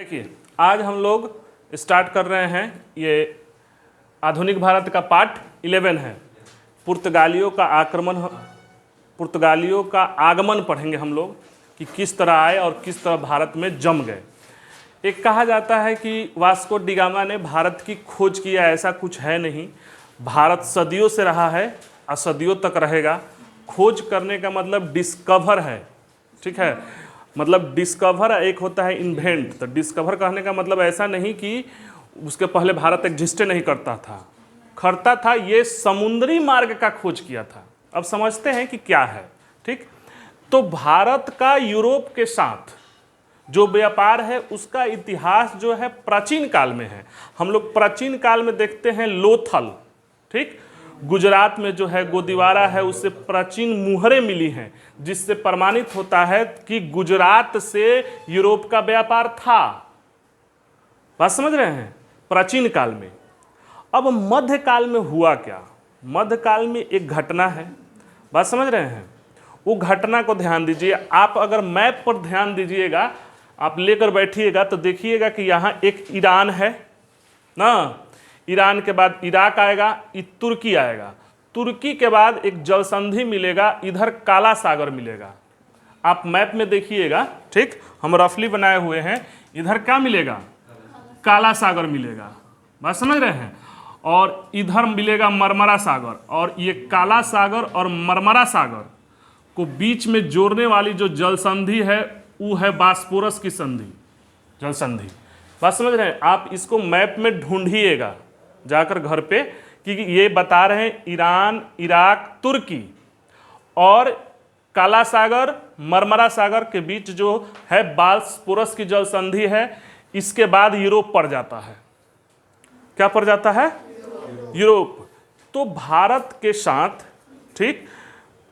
देखिए, आज हम लोग स्टार्ट कर रहे हैं, ये आधुनिक भारत का पार्ट 11 है। पुर्तगालियों का आगमन पढ़ेंगे हम लोग कि किस तरह आए और किस तरह भारत में जम गए। एक कहा जाता है कि वास्को डी गामा ने भारत की खोज किया, ऐसा कुछ है नहीं। भारत सदियों से रहा है और सदियों तक रहेगा। खोज करने का मतलब डिस्कवर है, ठीक है। मतलब डिस्कवर एक होता है इन्वेंट, तो डिस्कवर कहने का मतलब ऐसा नहीं कि उसके पहले भारत एग्जिस्ट नहीं करता था, ये समुद्री मार्ग का खोज किया था। अब समझते हैं कि क्या है, ठीक। तो भारत का यूरोप के साथ जो व्यापार है उसका इतिहास जो है प्राचीन काल में है। हम लोग प्राचीन काल में देखते हैं लोथल, ठीक। गुजरात में जो है गोदीवारा है, उससे प्राचीन मुहरें मिली हैं, जिससे प्रमाणित होता है कि गुजरात से यूरोप का व्यापार था। बात समझ रहे हैं, प्राचीन काल में। अब मध्यकाल में हुआ क्या? मध्यकाल में एक घटना है, बात समझ रहे हैं। वो घटना को ध्यान दीजिए। आप अगर मैप पर ध्यान दीजिएगा, आप लेकर बैठिएगा तो देखिएगा कि यहाँ एक ईरान है ना, ईरान के बाद इराक आएगा, तुर्की आएगा, तुर्की के बाद एक जलसंधि मिलेगा, इधर काला सागर मिलेगा। आप मैप में देखिएगा, ठीक, हम रफली बनाए हुए हैं। इधर क्या मिलेगा? काला सागर मिलेगा, बात समझ रहे हैं। और इधर मिलेगा मरमरा सागर, और ये काला सागर और मरमरा सागर को बीच में जोड़ने वाली जो जलसंधि है वो है बास्पोरस की संधि, जलसंधि। बात समझ रहे हैं। आप इसको मैप में ढूंढिएगा जाकर घर पे, क्योंकि ये बता रहे हैं ईरान, इराक, तुर्की और काला सागर, मरमरा सागर के बीच जो है बास्पोरस की जलसंधि है। इसके बाद यूरोप पड़ जाता है। क्या पड़ जाता है? यूरोप। तो भारत के साथ, ठीक,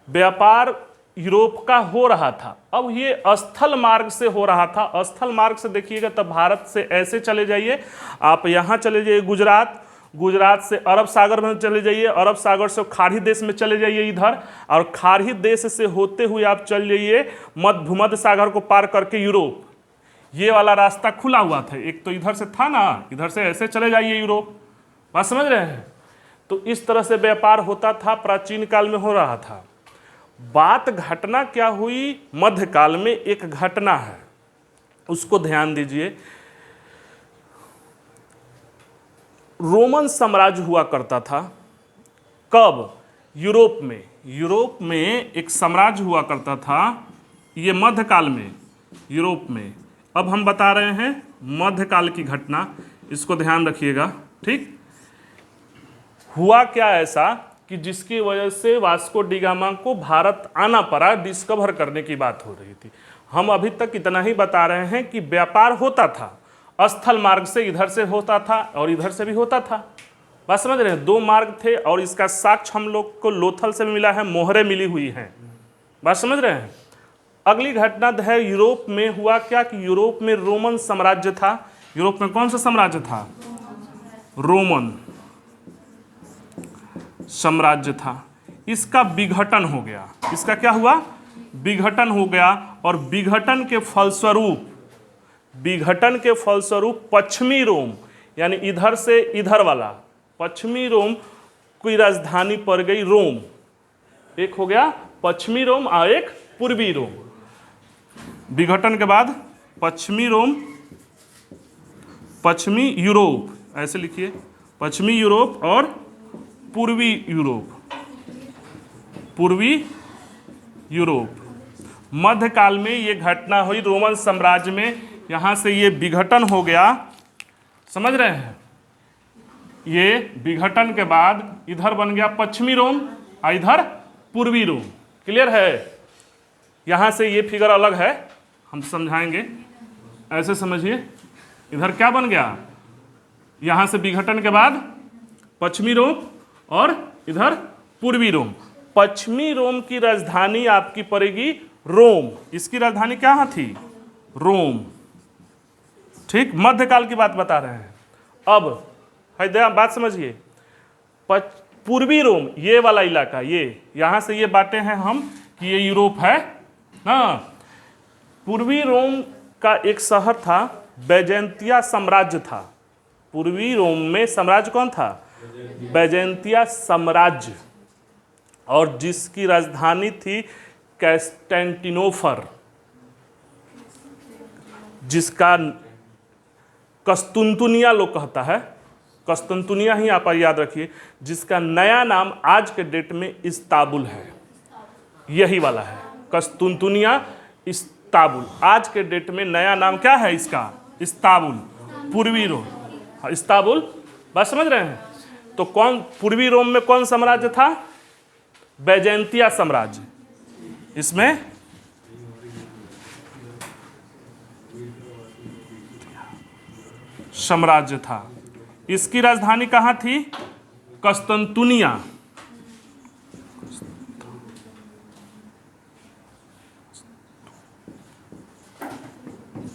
व्यापार यूरोप का हो रहा था। अब ये स्थल मार्ग से हो रहा था। स्थल मार्ग से देखिएगा तब भारत से ऐसे चले जाइए, आप यहाँ चले जाइए गुजरात, गुजरात से अरब सागर में चले जाइए, अरब सागर से खाड़ी देश में चले जाइए इधर, और खाड़ी देश से होते हुए आप चल जाइए भूमध्य सागर को पार करके यूरोप। ये वाला रास्ता खुला हुआ था। एक तो इधर से था ना, इधर से ऐसे चले जाइए यूरोप। बात समझ रहे हैं। तो इस तरह से व्यापार होता था, प्राचीन काल में हो रहा था। बात घटना क्या हुई? मध्यकाल में एक घटना है, उसको ध्यान दीजिए। रोमन साम्राज्य हुआ करता था। कब? यूरोप में। यूरोप में एक साम्राज्य हुआ करता था, ये मध्यकाल में, यूरोप में। अब हम बता रहे हैं मध्यकाल की घटना, इसको ध्यान रखिएगा, ठीक। हुआ क्या ऐसा कि जिसकी वजह से वास्को डी गामा को भारत आना पड़ा, डिस्कवर करने की बात हो रही थी। हम अभी तक इतना ही बता रहे हैं कि व्यापार होता था, स्थल मार्ग से इधर से होता था और इधर से भी होता था। बात समझ रहे हैं। दो मार्ग थे और इसका साक्ष्य हम लोग को लोथल से मिला है, मोहरें मिली हुई हैं। बात समझ रहे हैं। अगली घटना है यूरोप में। हुआ क्या कि यूरोप में रोमन साम्राज्य था। यूरोप में कौन सा साम्राज्य था? रोमन साम्राज्य था। इसका विघटन हो गया। इसका क्या हुआ? विघटन हो गया। और विघटन के फलस्वरूप पश्चिमी रोम, यानी इधर से इधर वाला पश्चिमी रोम की राजधानी पड़ गई रोम। एक हो गया पश्चिमी रोम और एक पूर्वी रोम। विघटन के बाद पश्चिमी रोम, पश्चिमी यूरोप, ऐसे लिखिए, पश्चिमी यूरोप और पूर्वी यूरोप। मध्यकाल में ये घटना हुई रोमन साम्राज्य में। यहाँ से ये विघटन हो गया, समझ रहे हैं। ये विघटन के बाद इधर बन गया पश्चिमी रोम और इधर पूर्वी रोम। क्लियर है। यहाँ से ये फिगर अलग है, हम समझाएंगे, ऐसे समझिए। इधर क्या बन गया? यहाँ से विघटन के बाद पश्चिमी रोम और इधर पूर्वी रोम। पश्चिमी रोम की राजधानी आपकी पड़ेगी रोम। इसकी राजधानी कहाँ थी? रोम, ठीक। मध्यकाल की बात बता रहे हैं। अब बात समझिए। पूर्वी रोम, ये वाला इलाका, ये यहाँ से ये बातें हैं हम कि ये यूरोप है ना। पूर्वी रोम का एक शहर था बैजेंतिया साम्राज्य था। पूर्वी रोम में साम्राज्य कौन था? बैजेंतिया साम्राज्य, और जिसकी राजधानी थी कैस्टेंटिनोफर, जिसका कस्तुनतुनिया लोग कहता है, कस्तुनतुनिया ही आप याद रखिए, जिसका नया नाम आज के डेट में इस्तांबुल है। यही वाला है कस्तुनतुनिया इस्तांबुल। आज के डेट में नया नाम क्या है इसका? इस्तांबुल, पूर्वी रोम। हाँ, इस्तांबुल, बात समझ रहे हैं? तो कौन पूर्वी रोम में कौन साम्राज्य था? बैजेंतिया साम्राज्य। इसमें साम्राज्य था। इसकी राजधानी कहाँ थी? कस्तुनतुनिया।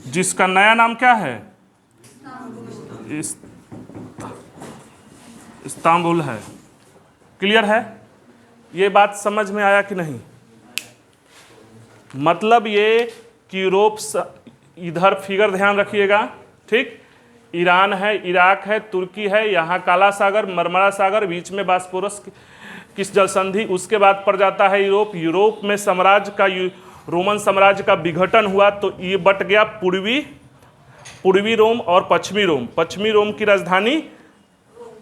जिसका नया नाम क्या है? इस्तांबुल है। क्लियर है? ये बात समझ में आया कि नहीं? मतलब ये कि यूरोप इधर फिगर ध्यान रखिएगा, ठीक? ईरान है, इराक है, तुर्की है, यहाँ काला सागर, मरमरा सागर, बीच में बास्पोरस की जल संधि, उसके बाद पड़ जाता है यूरोप। यूरोप में साम्राज्य का, रोमन साम्राज्य का विघटन हुआ तो ये बट गया पूर्वी रोम और पश्चिमी रोम। पश्चिमी रोम की राजधानी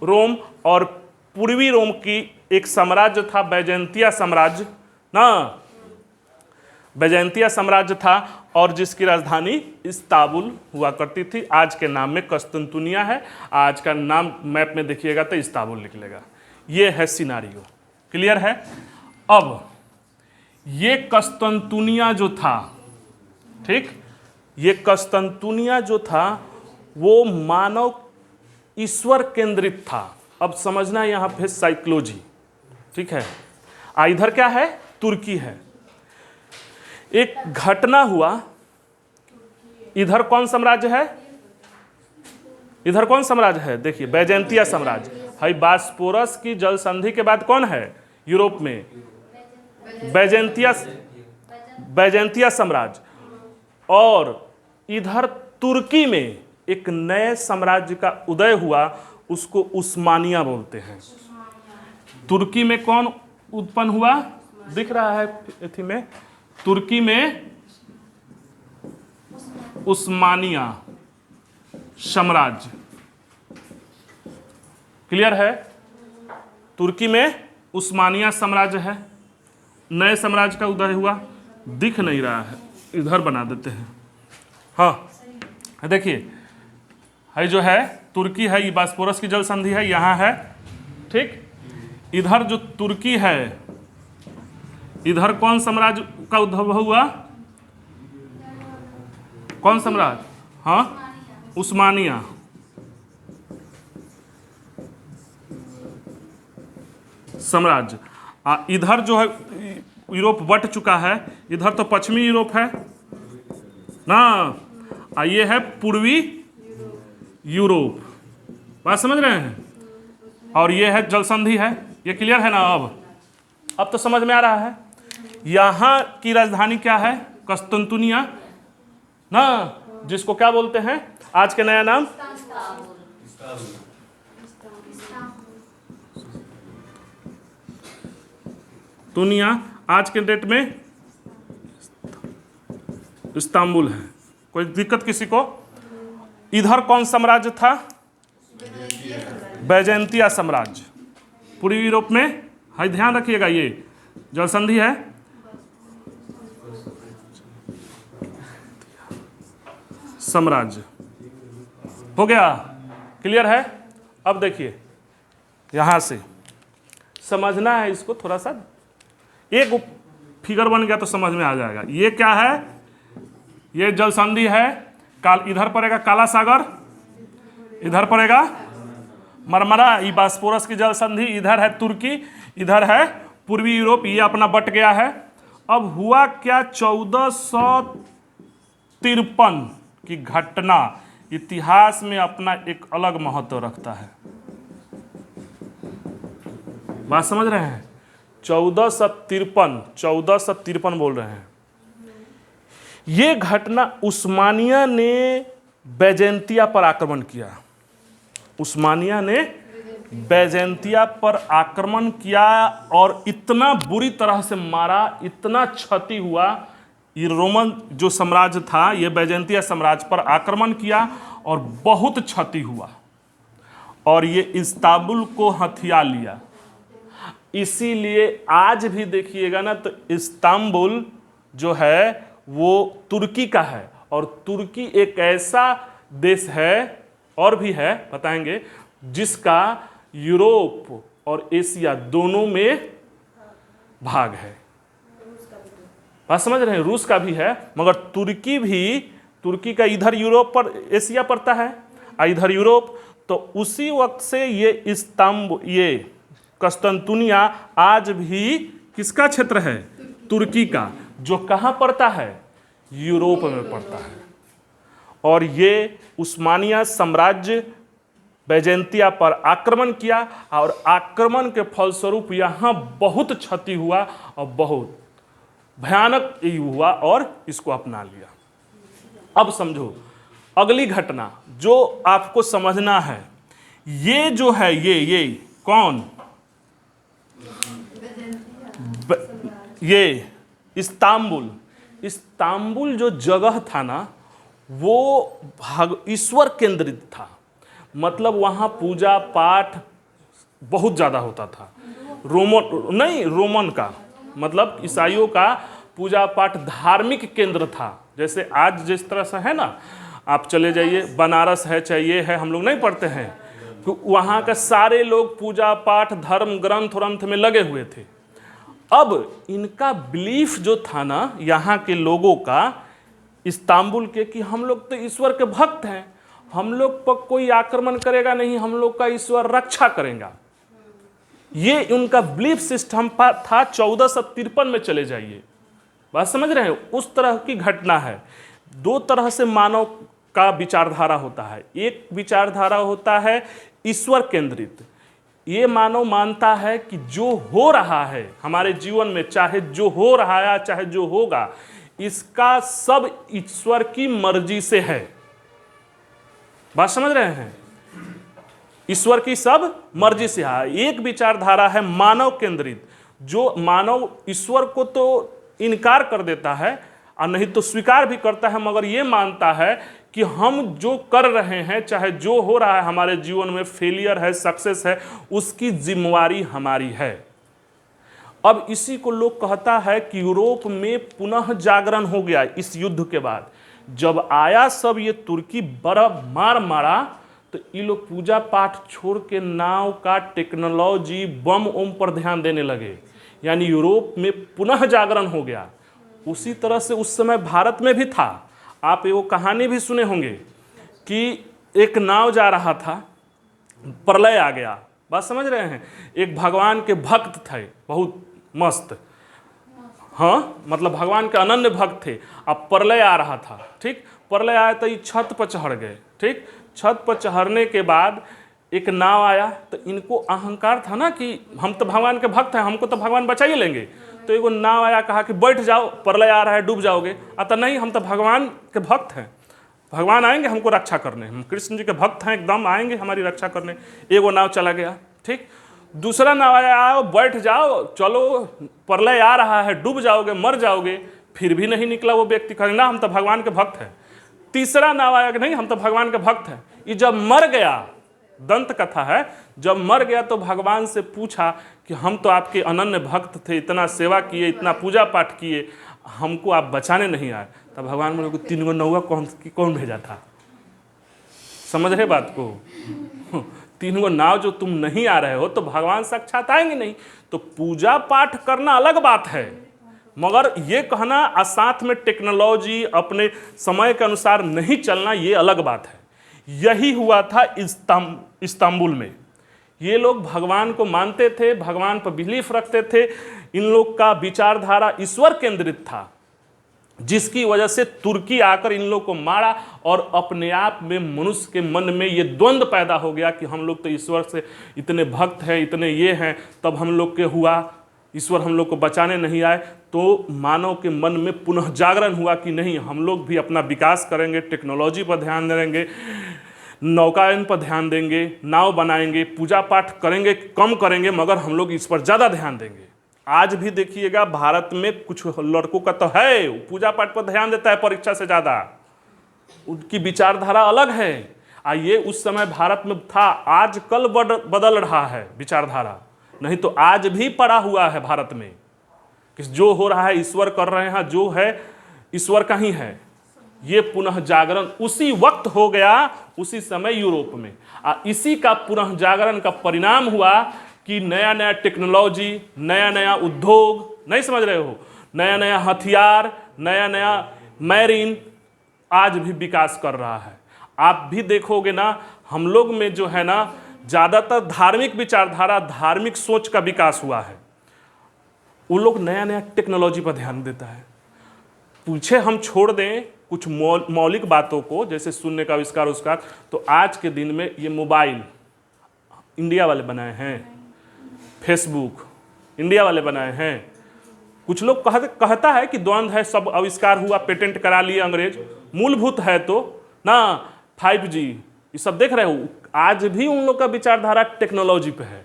रोम, और पूर्वी रोम की एक साम्राज्य था बैजेंतिया साम्राज्य ना, बैजेंतिया साम्राज्य था, और जिसकी राजधानी इस्तांबुल हुआ करती थी। आज के नाम में कस्तुनतुनिया है, आज का नाम मैप में देखिएगा तो इस्तांबुल निकलेगा। ये है सिनारियो। क्लियर है? अब ये कस्तुनतुनिया जो था, ठीक, ये कस्तुनतुनिया जो था वो मानव ईश्वर केंद्रित था। अब समझना यहाँ पे साइकोलॉजी, ठीक है? इधर क्या है? तुर्की है। एक घटना हुआ, इधर कौन साम्राज्य है? इधर कौन साम्राज्य है? देखिए, बैजेंतिया साम्राज्य है। बास्पोरस की जल संधि के बाद कौन है यूरोप में? बैजेंतिया साम्राज्य। और इधर तुर्की में एक नए साम्राज्य का उदय हुआ, उसको उस्मानिया बोलते हैं। तुर्की में कौन उत्पन्न हुआ? दिख रहा है इथी में, तुर्की में उस्मानिया साम्राज्य। क्लियर है? तुर्की में उस्मानिया साम्राज्य है, नए साम्राज्य का उदय हुआ। दिख नहीं रहा है, इधर बना देते हैं। हाँ, देखिए, है जो है तुर्की है, ये बास्पोरस की जल संधि है, यहाँ है, ठीक। इधर जो तुर्की है, इधर कौन साम्राज्य का उद्भव हुआ? कौन साम्राज्य? हाँ, उस्मानिया। साम्राज्य। इधर जो है यूरोप बट चुका है, इधर तो पश्चिमी यूरोप है ना, ये है पूर्वी यूरोप। बात समझ रहे हैं? और ये है जल संधि है। ये क्लियर है ना? अब तो समझ में आ रहा है। यहाँ की राजधानी क्या है? कस्तुनतुनिया ना, जिसको क्या बोलते हैं आज के नया नाम? तुनिया, आज के डेट में इस्तांबुल है। कोई दिक्कत किसी को? इधर कौन साम्राज्य था? बैजेंतिया साम्राज्य। पूर्वी यूरोप में है, ध्यान रखिएगा, ये जल संधि है। साम्राज्य हो गया। क्लियर है? अब देखिए, यहां से समझना है इसको थोड़ा सा, एक फिगर बन गया तो समझ में आ जाएगा। ये क्या है? ये जल संधि है। इधर पड़ेगा काला सागर, इधर पड़ेगा मरमरा, ये बास्पोरस की जल संधि। इधर है तुर्की, इधर है पूर्वी यूरोप। ये अपना बट गया है। अब हुआ क्या? 1453 की घटना इतिहास में अपना एक अलग महत्व रखता है। बात समझ रहे हैं? 1453 बोल रहे हैं। ये घटना उस्मानिया ने बैजेंतिया पर आक्रमण किया। उस्मानिया ने बैजेंतिया पर आक्रमण किया और इतना बुरी तरह से मारा, इतना क्षति हुआ। ये रोमन जो साम्राज्य था, ये बैजेंतिया साम्राज्य पर आक्रमण किया और बहुत क्षति हुआ और ये इस्तांबुल को हथिया लिया। इसीलिए आज भी देखिएगा ना, तो इस्तांबुल जो है वो तुर्की का है और तुर्की एक ऐसा देश है, और भी है बताएंगे, जिसका यूरोप और एशिया दोनों में भाग है। बात समझ रहे हैं? रूस का भी है, मगर तुर्की का इधर यूरोप पर एशिया पड़ता है और इधर यूरोप। तो उसी वक्त से ये इस्तांबुल, ये कस्तंतुनिया आज भी किसका क्षेत्र है? तुर्की का, जो कहाँ पड़ता है? यूरोप में पड़ता है। और ये उस्मानिया साम्राज्य बैजेंतिया पर आक्रमण किया और आक्रमण के फलस्वरूप यहाँ बहुत क्षति हुआ और बहुत भयानक हुआ और इसको अपना लिया। अब समझो अगली घटना जो आपको समझना है। ये जो है ये कौन? ये इस्तांबुल जो जगह था ना, वो ईश्वर केंद्रित था। मतलब वहाँ पूजा पाठ बहुत ज़्यादा होता था। रोमन का मतलब ईसाइयों का पूजा पाठ धार्मिक केंद्र था। जैसे आज जिस तरह से है ना, आप चले जाइए बनारस है, चाहे ये है, हम लोग नहीं पढ़ते हैं तो वहाँ का सारे लोग पूजा पाठ धर्म ग्रंथ में लगे हुए थे। अब इनका बिलीफ जो था ना यहाँ के लोगों का, इस्तांबुल के, कि हम लोग तो ईश्वर के भक्त हैं, हम लोग पर कोई आक्रमण करेगा नहीं, हम लोग का ईश्वर रक्षा करेगा। ये उनका बिलीफ सिस्टम था। 1453 में चले जाइए, बात समझ रहे हैं? उस तरह की घटना है। दो तरह से मानव का विचारधारा होता है। एक विचारधारा होता है ईश्वर केंद्रित। ये मानव मानता है कि जो हो रहा है हमारे जीवन में, चाहे जो हो रहा है चाहे जो होगा, इसका सब ईश्वर की मर्जी से है। बात समझ रहे हैं? ईश्वर की सब मर्जी से है। एक विचारधारा है मानव केंद्रित, जो मानव ईश्वर को तो इनकार कर देता है और नहीं तो स्वीकार भी करता है, मगर ये मानता है कि हम जो कर रहे हैं, चाहे जो हो रहा है हमारे जीवन में, फेलियर है सक्सेस है, उसकी जिम्मेवारी हमारी है। अब इसी को लोग कहता है कि यूरोप में पुनः जागरण हो गया इस युद्ध के बाद। जब आया सब ये तुर्की बड़ा मारा, तो ये लोग पूजा पाठ छोड़ के नाव का टेक्नोलॉजी बम ओम पर ध्यान देने लगे। यानी यूरोप में पुनः जागरण हो गया। उसी तरह से उस समय भारत में भी था। आप वो कहानी भी सुने होंगे कि एक नाव जा रहा था, प्रलय आ गया। बात समझ रहे हैं? एक भगवान के भक्त थे, बहुत मस्त, हाँ, मतलब भगवान के अनन्य भक्त थे। अब प्रलय आ रहा था, ठीक, प्रलय आया तो ये छत पर चढ़ गए, ठीक। छत पर चढ़ने के बाद एक नाव आया, तो इनको अहंकार था ना कि हम तो भगवान के भक्त हैं, हमको तो भगवान बचा ही लेंगे। तो एगो नाव आया, कहा कि बैठ जाओ, प्रलय आ रहा है, डूब जाओगे। अतः नहीं, हम तो भगवान के भक्त हैं, भगवान आएंगे हमको रक्षा करने, हम कृष्ण जी के भक्त हैं, एकदम आएंगे हमारी रक्षा करने। एगो नाव चला गया, ठीक। दूसरा नाव आया, आओ बैठ जाओ, चलो प्रलय आ रहा है, डूब जाओगे, मर जाओगे। फिर भी नहीं निकला वो व्यक्ति, कहे ना हम तो भगवान के भक्त हैं। तीसरा नाव आया कि नहीं, हम तो भगवान के भक्त हैं। ये जब मर गया, दंत कथा है, जब मर गया तो भगवान से पूछा कि हम तो आपके अनन्य भक्त थे, इतना सेवा किए, इतना पूजा पाठ किए, हमको आप बचाने नहीं आए। तब भगवान बोले, 3 गो नौवा कौन भेजा था? समझ रहे बात को? 3 गो नाव जो तुम नहीं आ रहे हो तो भगवान साक्षात आएंगे नहीं। तो पूजा पाठ करना अलग बात है, मगर ये कहना और साथ में टेक्नोलॉजी अपने समय के अनुसार नहीं चलना, ये अलग बात है। यही हुआ था इस्तांबुल में। ये लोग भगवान को मानते थे, भगवान पर बिलीफ रखते थे। इन लोग का विचारधारा ईश्वर केंद्रित था, जिसकी वजह से तुर्की आकर इन लोग को मारा और अपने आप में मनुष्य के मन में ये द्वंद्व पैदा हो गया कि हम लोग तो ईश्वर से इतने भक्त हैं, इतने ये हैं। तब हम लोग के हुआ ईश्वर हम लोग को बचाने नहीं आए, तो मानव के मन में पुनः जागरण हुआ कि नहीं, हम लोग भी अपना विकास करेंगे, टेक्नोलॉजी पर ध्यान देंगे, नौकायन पर ध्यान देंगे, नाव बनाएंगे, पूजा पाठ करेंगे, कम करेंगे, मगर हम लोग इस पर ज़्यादा ध्यान देंगे। आज भी देखिएगा भारत में कुछ लड़कों का तो है, पूजा पाठ पर ध्यान देता है परीक्षा से ज़्यादा, उनकी विचारधारा अलग है। ये उस समय भारत में था, आजकल बदल रहा है विचारधारा, नहीं तो आज भी पड़ा हुआ है भारत में कि जो हो रहा है ईश्वर कर रहे हैं, जो है ईश्वर का ही है। ये पुनः जागरण उसी वक्त हो गया, उसी समय यूरोप में। इसी का पुनः जागरण का परिणाम हुआ कि नया नया टेक्नोलॉजी, नया नया उद्योग, नहीं समझ रहे हो, नया नया हथियार, नया नया मैरीन आज भी विकास कर रहा है। आप भी देखोगे ना, हम लोग में जो है ना ज़्यादातर धार्मिक विचारधारा, धार्मिक सोच का विकास हुआ है। वो लोग नया नया टेक्नोलॉजी पर ध्यान देता है। पूछे हम छोड़ दें कुछ मौलिक बातों को, जैसे शून्य का आविष्कार उसका, तो आज के दिन में ये मोबाइल इंडिया वाले बनाए हैं, फेसबुक इंडिया वाले बनाए हैं। कुछ लोग कहता है कि द्वंद्व है, सब आविष्कार हुआ, पेटेंट करा लिए अंग्रेज, मूलभूत है तो ना 5G ये सब देख रहे हो। आज भी उन लोग का विचारधारा टेक्नोलॉजी पे है,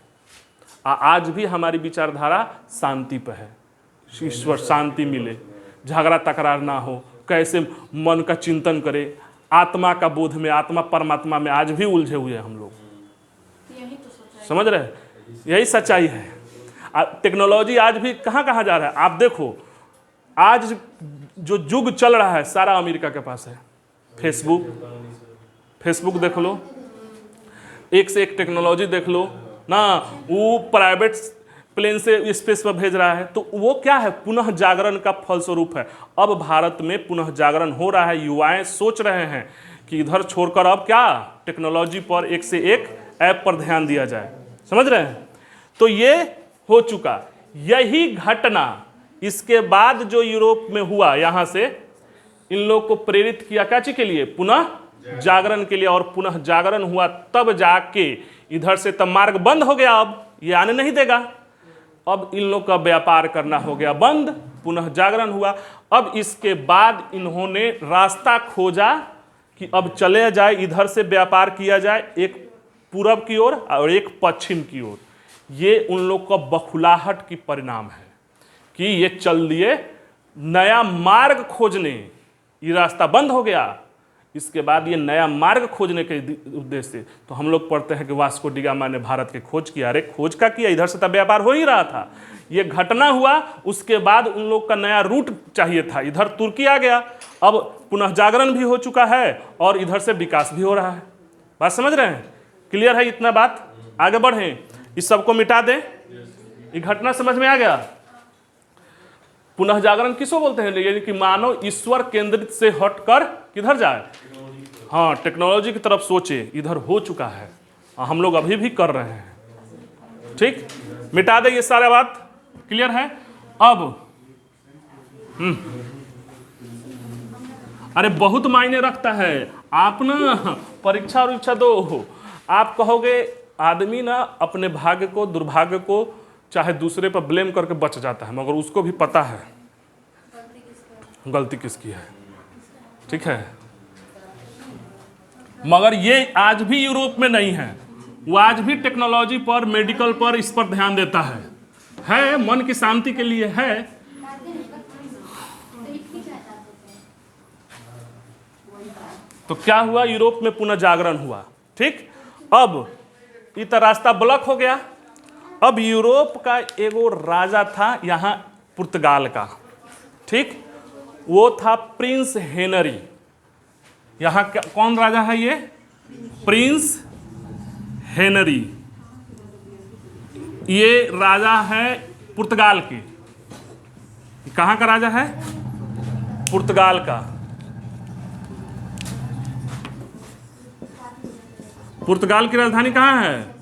आज भी हमारी विचारधारा शांति पे है। ईश्वर शांति मिले, झगड़ा तकरार ना हो, कैसे मन का चिंतन करे, आत्मा का बोध में, आत्मा परमात्मा में आज भी उलझे हुए हैं हम लोग। समझ रहे हैं, यही सच्चाई है। टेक्नोलॉजी आज भी कहाँ कहाँ जा रहा है। आप देखो आज जो युग चल रहा है सारा अमेरिका के पास है। फेसबुक देख लो, एक से एक टेक्नोलॉजी देख लो ना, वो प्राइवेट प्लेन से स्पेस पर भेज रहा है, तो वो क्या है, पुनः जागरण का फलस्वरूप है। अब भारत में पुनः जागरण हो रहा है, युवाएं सोच रहे हैं कि इधर छोड़कर अब क्या टेक्नोलॉजी पर एक से एक ऐप पर ध्यान दिया जाए। समझ रहे हैं, तो ये हो चुका। यही घटना इसके बाद जो यूरोप में हुआ, यहाँ से इन लोग को प्रेरित किया क्या चीज के लिए, पुनः जागरण के लिए। और पुनः जागरण हुआ तब जाके इधर से तब मार्ग बंद हो गया, अब ये आने नहीं देगा। अब इन लोग का व्यापार करना हो गया बंद, पुनः जागरण हुआ। अब इसके बाद इन्होंने रास्ता खोजा कि अब चले जाए, इधर से व्यापार किया जाए, एक पूरब की ओर और एक पश्चिम की ओर। ये उन लोग का बखुलाहट की परिणाम है कि ये चल दिए नया मार्ग खोजने, ये रास्ता बंद हो गया। इसके बाद ये नया मार्ग खोजने के उद्देश्य से तो हम लोग पढ़ते हैं कि वास्को डी गामा ने भारत की खोज किया। अरे खोज का किया, इधर से तब व्यापार हो ही रहा था, ये घटना हुआ। उसके बाद उन लोग का नया रूट चाहिए था, इधर तुर्की आ गया। अब पुनः जागरण भी हो चुका है और इधर से विकास भी हो रहा है। बात समझ रहे हैं, क्लियर है इतना बात? आगे बढ़ें, इस सबको मिटा दें। ये घटना समझ में आ गया? पुनः जागरण किसको बोलते हैं? यानी कि मानव ईश्वर केंद्रित से हटकर किधर जाए, हाँ टेक्नोलॉजी की तरफ सोचे। इधर हो चुका है, हम लोग अभी भी कर रहे हैं। ठीक, मिटा दे ये सारा बात, क्लियर है? अब अरे बहुत मायने रखता है। आप ना परीक्षा उरीक्षा दो, आप कहोगे आदमी ना अपने भाग्य को, दुर्भाग्य को चाहे दूसरे पर ब्लेम करके बच जाता है, मगर उसको भी पता है गलती किसकी है। ठीक है, मगर ये आज भी यूरोप में नहीं है, वो आज भी टेक्नोलॉजी पर, मेडिकल पर, इस पर ध्यान देता है मन की शांति के लिए है। तो क्या हुआ, यूरोप में पुनः जागरण हुआ। ठीक, अब इतना रास्ता ब्लॉक हो गया। अब यूरोप का एगो राजा था यहाँ पुर्तगाल का, ठीक, वो था प्रिंस हेनरी। यहाँ कौन राजा है? ये प्रिंस हेनरी, ये राजा है पुर्तगाल की। कहाँ का राजा है? पुर्तगाल का। पुर्तगाल की राजधानी कहाँ है?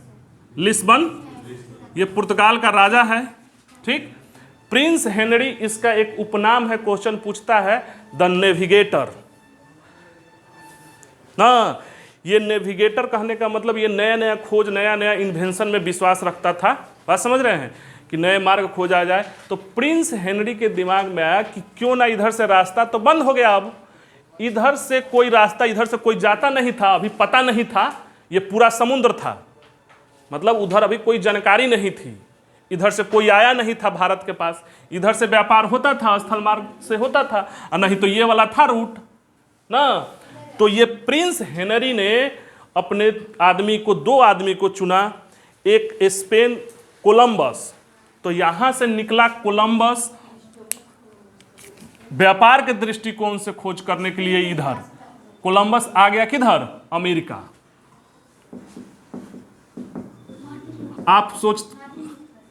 लिस्बन। ये पुर्तगाल का राजा है। ठीक, प्रिंस हेनरी इसका एक उपनाम है। क्वेश्चन पूछता है द नेविगेटर ना। ये नेविगेटर कहने का मतलब ये नया नया खोज, नया नया इन्वेंशन में विश्वास रखता था। बात समझ रहे हैं? कि नए मार्ग खोजा जाए, तो प्रिंस हेनरी के दिमाग में आया कि क्यों ना इधर से रास्ता तो बंद हो गया, अब इधर से कोई रास्ता, इधर से कोई जाता नहीं था, अभी पता नहीं था, ये पूरा समुद्र था, मतलब उधर अभी कोई जानकारी नहीं थी, इधर से कोई आया नहीं था भारत के पास, इधर से व्यापार होता था, स्थल मार्ग से होता था, और नहीं तो ये वाला था रूट ना। तो ये प्रिंस हेनरी ने अपने आदमी को, 2 आदमी को चुना, एक स्पेन कोलंबस, तो यहां से निकला कोलंबस व्यापार के दृष्टिकोण से खोज करने के लिए, इधर कोलंबस आ गया किधर, अमेरिका। आप सोच,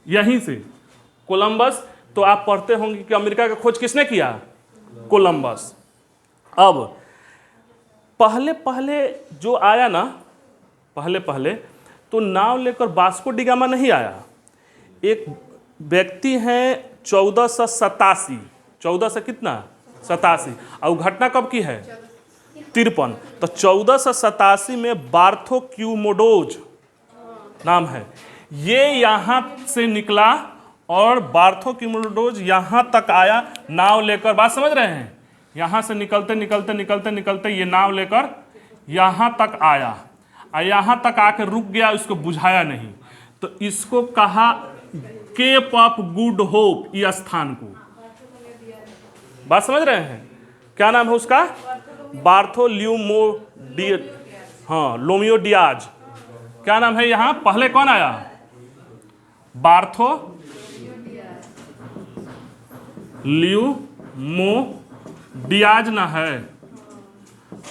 यहीं से कोलंबस, तो आप पढ़ते होंगे कि अमेरिका का खोज किसने किया, कोलंबस। अब पहले पहले जो आया ना, पहले पहले तो नाव लेकर वास्को डी गामा नहीं आया, एक व्यक्ति हैं 1487, 14 से कितना 87, और घटना कब की है 53, तो 1487 में बार्थोक्यूमोडोज नाम है, ये यहाँ से निकला और बार्थोक्यूमोडोज यहाँ तक आया नाव लेकर, बात समझ रहे हैं, यहाँ से निकलते निकलते निकलते निकलते ये नाव लेकर यहाँ तक आया, और यहाँ तक आकर रुक गया, इसको बुझाया नहीं, तो इसको कहा केप ऑफ गुड होप, ये स्थान को, बात समझ रहे हैं, क्या नाम है उसका, लोमियो डियाज, क्या नाम है, यहाँ पहले कौन आया, बार्थोलोम्यू डियाज ना है,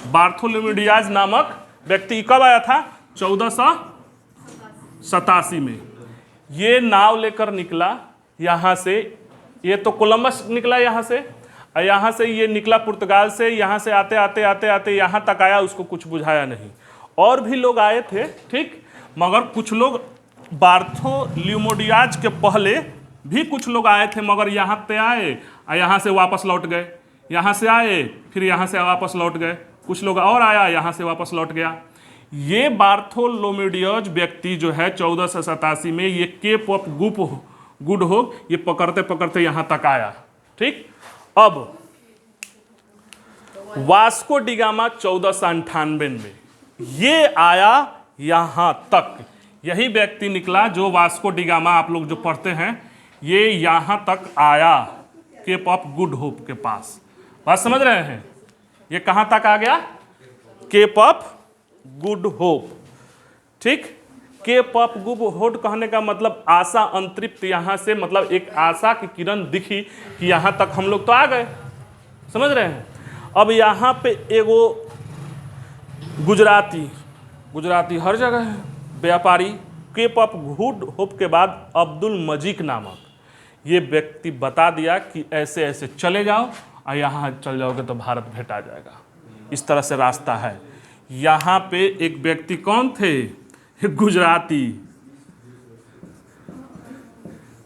बार्थोलोम्यू डियाज नामक व्यक्ति कब आया था, 1487 में। ये नाव लेकर निकला यहाँ से, ये तो कोलंबस निकला यहाँ से, और यहाँ से ये निकला पुर्तगाल से, यहाँ से आते आते आते आते यहाँ तक आया, उसको कुछ बुझाया नहीं। और भी लोग आए थे, ठीक, मगर कुछ लोग बार्थोलोम्यू डियाज के पहले भी कुछ लोग आए थे, मगर यहाँ पे आए और यहाँ से वापस लौट गए, यहाँ से आए फिर यहाँ से वापस लौट गए, कुछ लोग और आया यहाँ से वापस लौट गया। ये बार्थोलोम्यू डियाज व्यक्ति जो है 1487 में ये केप ऑफ गुड होप ये पकड़ते पकड़ते यहाँ तक आया, ठीक। अब वास्को डी गामा 1498 में ये आया यहाँ तक, यही व्यक्ति निकला जो वास्को डी गामा आप लोग जो पढ़ते हैं, ये यहाँ तक आया केप ऑफ गुड होप के पास, बात समझ रहे हैं, ये कहाँ तक आ गया, केप ऑफ गुड होप, ठीक। केप ऑफ गुड होप कहने का मतलब आशा अंतरिप्त, यहाँ से मतलब एक आशा की किरण दिखी कि यहाँ तक हम लोग तो आ गए, समझ रहे हैं। अब यहाँ पे एगो गुजराती हर जगह है, व्यापारी, केप ऑफ गुड होप के बाद अब्दुल मजीक नामक ये व्यक्ति बता दिया कि ऐसे ऐसे चले जाओ और यहाँ चल जाओगे तो भारत भेंट आ जाएगा, इस तरह से रास्ता है। यहाँ पे एक व्यक्ति कौन थे, गुजराती,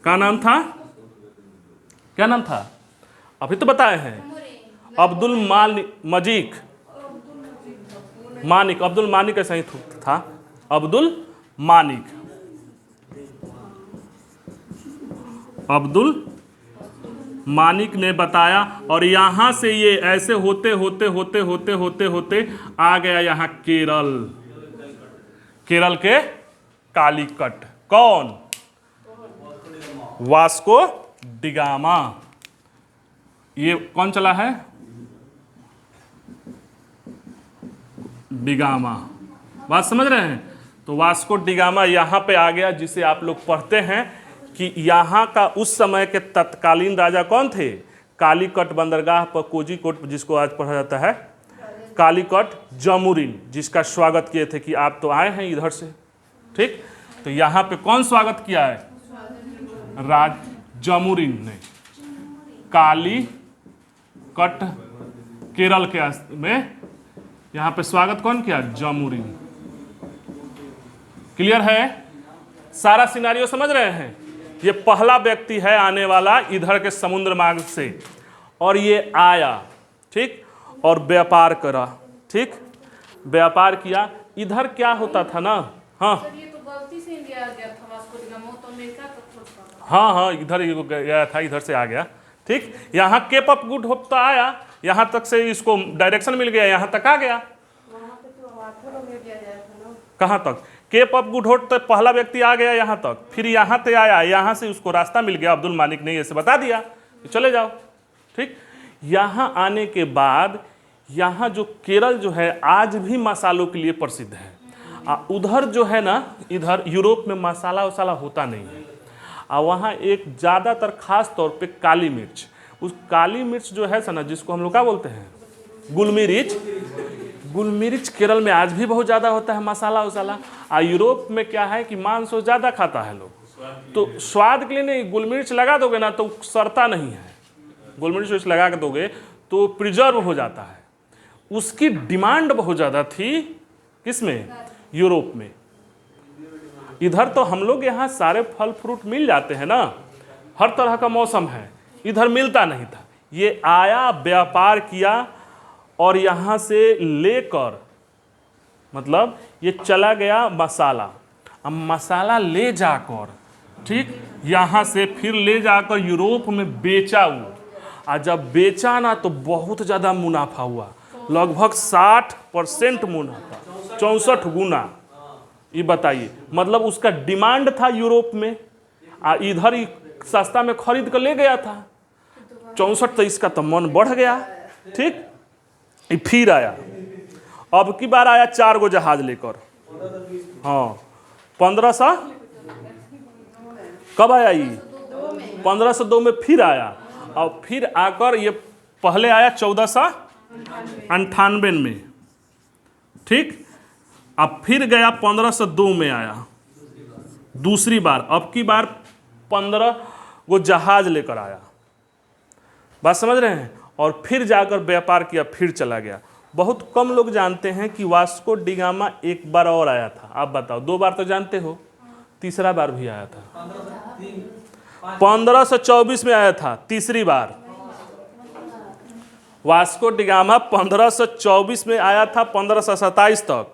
क्या नाम था, क्या नाम था, अभी तो बताए हैं, अब्दुल मानिक ऐसा ही था, अब्दुल मानिक ने बताया, और यहाँ से ये ऐसे होते होते होते होते होते होते आ गया यहाँ केरल के कालीकट, कौन, वास्को डी गामा, ये कौन चला है, डी गामा, बात समझ रहे हैं। तो वास्को डी गामा यहाँ पे आ गया, जिसे आप लोग पढ़ते हैं कि यहाँ का उस समय के तत्कालीन राजा कौन थे, कालीकट बंदरगाह पर कोझिकोड, जिसको आज पढ़ा जाता है कालीकट जमुरीन, जिसका स्वागत किए थे कि आप तो आए हैं इधर से, ठीक। तो यहाँ पे कौन स्वागत किया है, राज जमुरीन ने, कालीकट केरल के में यहाँ पे स्वागत कौन किया, जमुरीन। क्लियर है, सारा सिनारियो समझ रहे हैं। ये पहला व्यक्ति है आने वाला इधर के समुद्र मार्ग से, और ये आया, ठीक, और व्यापार करा, ठीक, व्यापार किया। इधर क्या होता था ना, हाँ ये तो गलती से इंडिया आ गया था, वास्को डी गामा तो अमेरिका तक खोज पाता। हाँ हाँ, इधर ही गया था, इधर से आ गया। ठीक, यहाँ केप ऑफ गुड होप तो आया, यहाँ तक से इसको डायरेक्शन मिल गया, यहाँ तक आ गया। कहाँ तक? केप ऑफ गुड होप तो पहला व्यक्ति आ गया यहाँ तक, फिर यहाँ से आया, यहाँ से उसको रास्ता मिल गया, अब्दुल मालिक ने ऐसे बता दिया कि चले जाओ। ठीक, यहाँ आने के बाद यहाँ जो केरल जो है आज भी मसालों के लिए प्रसिद्ध है। उधर जो है ना, इधर यूरोप में मसाला वसाला होता नहीं है, और वहाँ एक ज़्यादातर खास तौर पे काली मिर्च, उस काली मिर्च जो है ना, जिसको हम लोग क्या बोलते हैं, गुलमिर्च। गुलमिर्च केरल में आज भी बहुत ज़्यादा होता है, मसाला वसाला। और यूरोप में क्या है कि मांस ज़्यादा खाता है लोग, तो स्वाद के लिए नहीं, गुलमिर्च लगा दोगे ना तो सड़ता नहीं है। गुलमिर्च लगा के दोगे तो प्रिजर्व हो जाता है। उसकी डिमांड बहुत ज़्यादा थी, किसमें? यूरोप में। इधर तो हम लोग यहाँ सारे फल फ्रूट मिल जाते हैं ना, हर तरह का मौसम है, इधर मिलता नहीं था। ये आया, व्यापार किया, और यहाँ से लेकर मतलब ये चला गया मसाला। अब मसाला ले जाकर, ठीक, यहाँ से फिर ले जाकर यूरोप में बेचा वो, और जब बेचा ना तो बहुत ज़्यादा मुनाफा हुआ, लगभग 60% मुनाफा, 64 गुना। ये बताइए, मतलब उसका डिमांड था यूरोप में, इधर ही सस्ता में खरीद कर ले गया था 64, तो इसका तो मन बढ़ गया। ठीक, फिर आया, अब की बार आया 4 गो जहाज लेकर। हाँ, 1500 कब आया? ये 1502 में फिर आया, और फिर आकर ये पहले आया 1498 में। ठीक, अब फिर गया 1502 में आया दूसरी बार, अब की बार 15 गो जहाज लेकर आया। बात समझ रहे हैं? और फिर जाकर व्यापार किया, फिर चला गया। बहुत कम लोग जानते हैं कि वास्को डिगामा एक बार और आया था। आप बताओ, 2 बार तो जानते हो, तीसरा बार भी आया था। 1524 में आया था तीसरी बार। वास्को डिगामा 1524 में आया था, 1527 तक।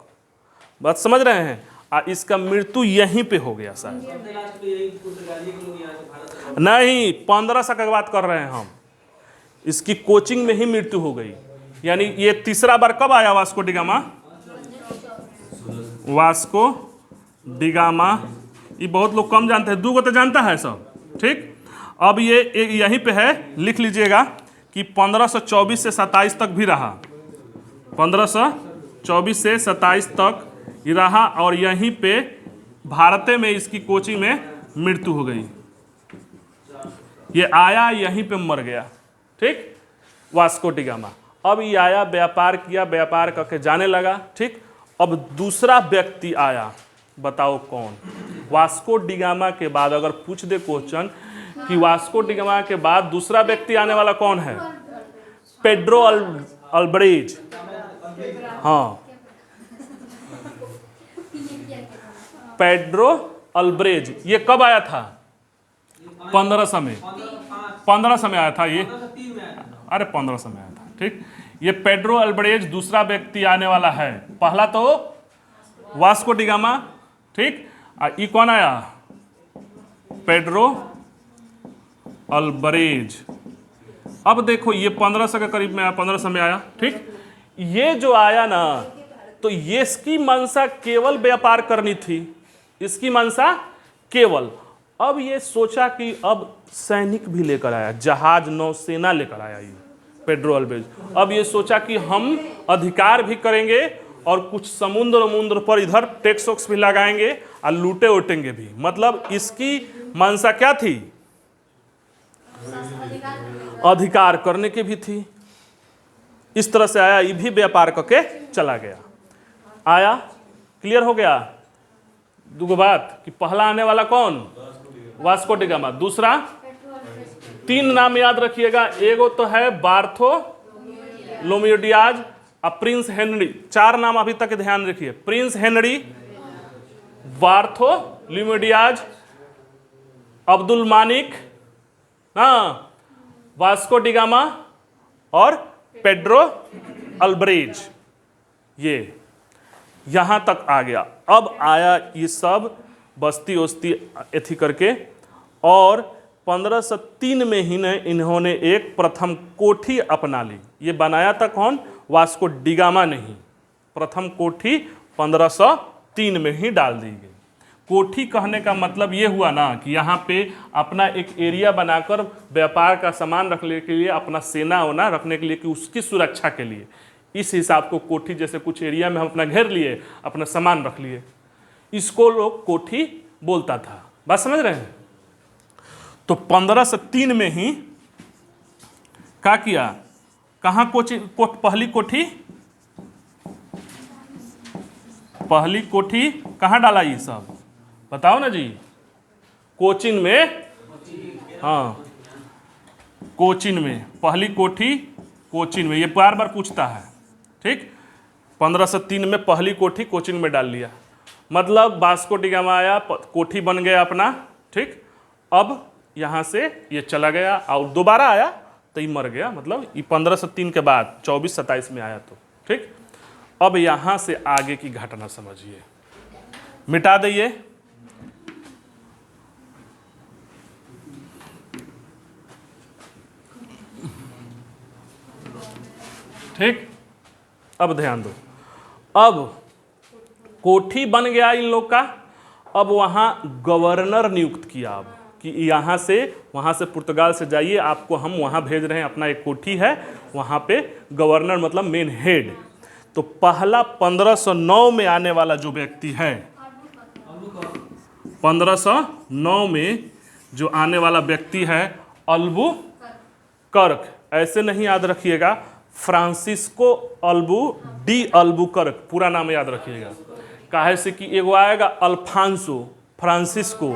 बात समझ रहे हैं? इसका मृत्यु यहीं पे हो गया शायद। नहीं, 1500 की बात कर रहे हैं हम, इसकी कोचिंग में ही मृत्यु हो गई। यानी ये तीसरा बार कब आया वास्को डिगामा? वास्को डिगामा, ये बहुत लोग कम जानते हैं, 2 को तो जानता है सब। ठीक, अब ये यहीं पे है, लिख लीजिएगा कि 1524 से 27 तक भी रहा, 1524 से 27 तक ये रहा, और यहीं पे भारत में इसकी कोचिंग में मृत्यु हो गई। ये आया, यहीं पे मर गया। ठीक, वास्को डिगामा। अब ये आया, व्यापार किया, व्यापार करके जाने लगा। ठीक, अब दूसरा व्यक्ति आया, बताओ कौन? वास्को डिगामा के बाद अगर पूछ दे क्वेश्चन कि वास्को डिगामा के बाद दूसरा व्यक्ति आने वाला कौन है? पेड्रो अल्ब्रेज। हाँ, पेड्रो अल्ब्रेज। ये कब आया था? 1500 में। 1500 में आया था ये, अरे 1500 में आया था। ठीक, ये पेड्रो अल्ब्रेज दूसरा व्यक्ति आने वाला है। पहला तो वास्को डिगामा। ठीक, ये कौन आया? पेड्रो अल्ब्रेज। अब देखो, ये 1500 के करीब में आया, 1500 में आया। ठीक, ये जो आया ना, तो ये इसकी मंशा केवल व्यापार करनी थी, इसकी मंशा केवल। अब ये सोचा कि अब सैनिक भी लेकर आया, जहाज, नौसेना लेकर आया ये पेड्रो अल्ब्रेज। अब ये सोचा कि हम अधिकार भी करेंगे और कुछ समुद्र पर इधर टैक्स वैक्स भी लगाएंगे और लूटे उटेंगे भी। मतलब इसकी मंशा क्या थी? अधिकार करने की भी थी। इस तरह से आया, ये भी व्यापार करके चला गया। आया, क्लियर हो गया? 2 बात कि पहला आने वाला कौन? Vasco da Gama. दूसरा, 3 नाम याद रखिएगा, एगो तो है बार्थो लोमियोडियाज और प्रिंस हेनरी। 4 नाम अभी तक ध्यान रखिए, प्रिंस हेनरी, बार्थो लोमियोडियाज, अब्दुल मानिक, हाँ, वास्को डिगामा और पेड्रो अल्ब्रेज। ये यहाँ तक आ गया। अब आया ये सब बस्ती वस्ती एथी करके, और 1503 में ही ने इन्होंने एक प्रथम कोठी अपना ली। ये बनाया था कौन? वास्को डिगामा ने ही। प्रथम कोठी 1503 में ही डाल दी गई। कोठी कहने का मतलब ये हुआ ना कि यहाँ पे अपना एक एरिया बनाकर व्यापार का सामान रखने के लिए, अपना सेना होना रखने के लिए, कि उसकी सुरक्षा के लिए, इस हिसाब को कोठी, जैसे कुछ एरिया में हम अपना घेर लिए, अपना सामान रख लिए, इसको लोग कोठी बोलता था। बात समझ रहे हैं? तो 1503 में ही क्या किया? कहाँ पहली कोठी कहाँ डाला? ये सब बताओ ना जी। कोचिन में, हाँ कोचिन में, पहली कोठी कोचिन में। ये बार बार पूछता है, ठीक। 1503 में पहली कोठी कोचिन में डाल लिया, मतलब वास्को डिगामा आया, कोठी बन गया अपना, ठीक। अब यहाँ से ये चला गया और दोबारा आया तो ये मर गया, मतलब ये 1503 के बाद 24-27 में आया, तो ठीक। अब यहाँ से आगे की घटना समझिए, मिटा दइए। ठीक, अब ध्यान दो। अब कोठी बन गया इन लोग का। अब वहाँ गवर्नर नियुक्त किया, अब कि यहाँ से, वहाँ से पुर्तगाल से जाइए, आपको हम वहाँ भेज रहे हैं, अपना एक कोठी है वहाँ पे, गवर्नर मतलब मेन हेड। तो पहला 1509 में आने वाला जो व्यक्ति है, 1509 में जो आने वाला व्यक्ति है अल्बुकर्क, ऐसे नहीं याद रखिएगा, फ्रांसिस्को डी अल्बुकर्क पूरा नाम याद रखिएगा। काहे से कि एगो आएगा अल्फांसो, फ्रांसिस्को,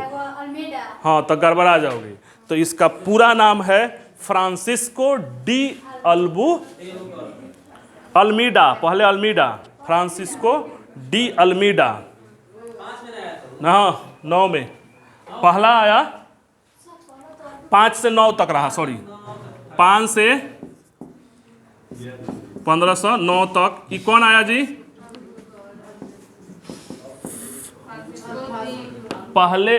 हाँ तो गड़बड़ा जाओगे। तो इसका पूरा नाम है फ्रांसिस्को डी अल्मीडा, पहले अल्मीडा, फ्रांसिस्को डी अल्मीडा। हाँ 9 में पहला आया, 5 से 9 तक रहा, सॉरी 5 से 1509 तक। ये कौन आया जी? पहले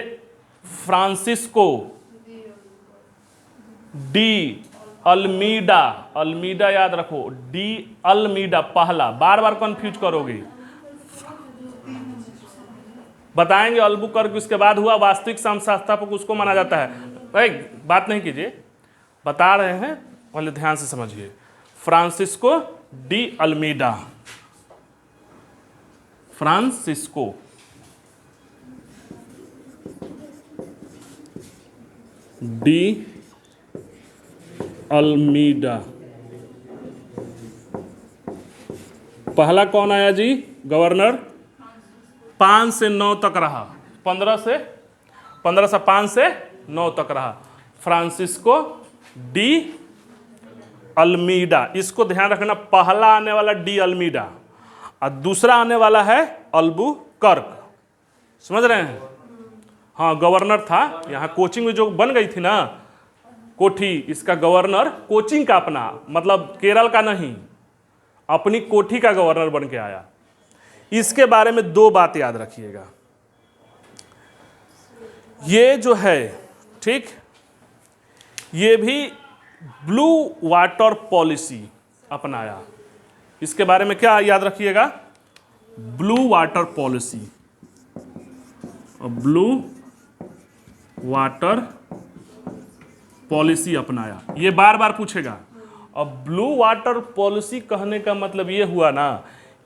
फ्रांसिस्को डी अल्मीडा, अल्मीडा याद रखो, डी अल्मीडा पहला, बार बार कंफ्यूज करोगे। बताएंगे अल्बुकर्क उसके बाद हुआ, वास्तविक संस्थापक उसको माना जाता है। भाई बात नहीं कीजिए, बता रहे हैं, पहले ध्यान से समझिए। Francisco de Almeida, Francisco de Almeida, पहला कौन आया जी? गवर्नर। 5 से 9 तक रहा, 15 से 5 से 9 तक रहा, फ्रांसिस्को डी अल्मीडा। इसको ध्यान रखना, पहला आने वाला डी अल्मीडा और दूसरा आने वाला है अल्बुकर्क। समझ रहे हैं? हाँ गवर्नर था, यहाँ कोचिंग में जो बन गई थी ना कोठी, इसका गवर्नर कोचिंग का अपना, मतलब केरल का नहीं, अपनी कोठी का गवर्नर बन के आया। इसके बारे में 2 बात याद रखिएगा। ये जो है, ठीक, ये भी ब्लू वाटर पॉलिसी अपनाया। इसके बारे में क्या याद रखिएगा? Blue water policy, blue water policy अपनाया। ये बार बार पूछेगा। अब ब्लू वाटर पॉलिसी कहने का मतलब ये हुआ ना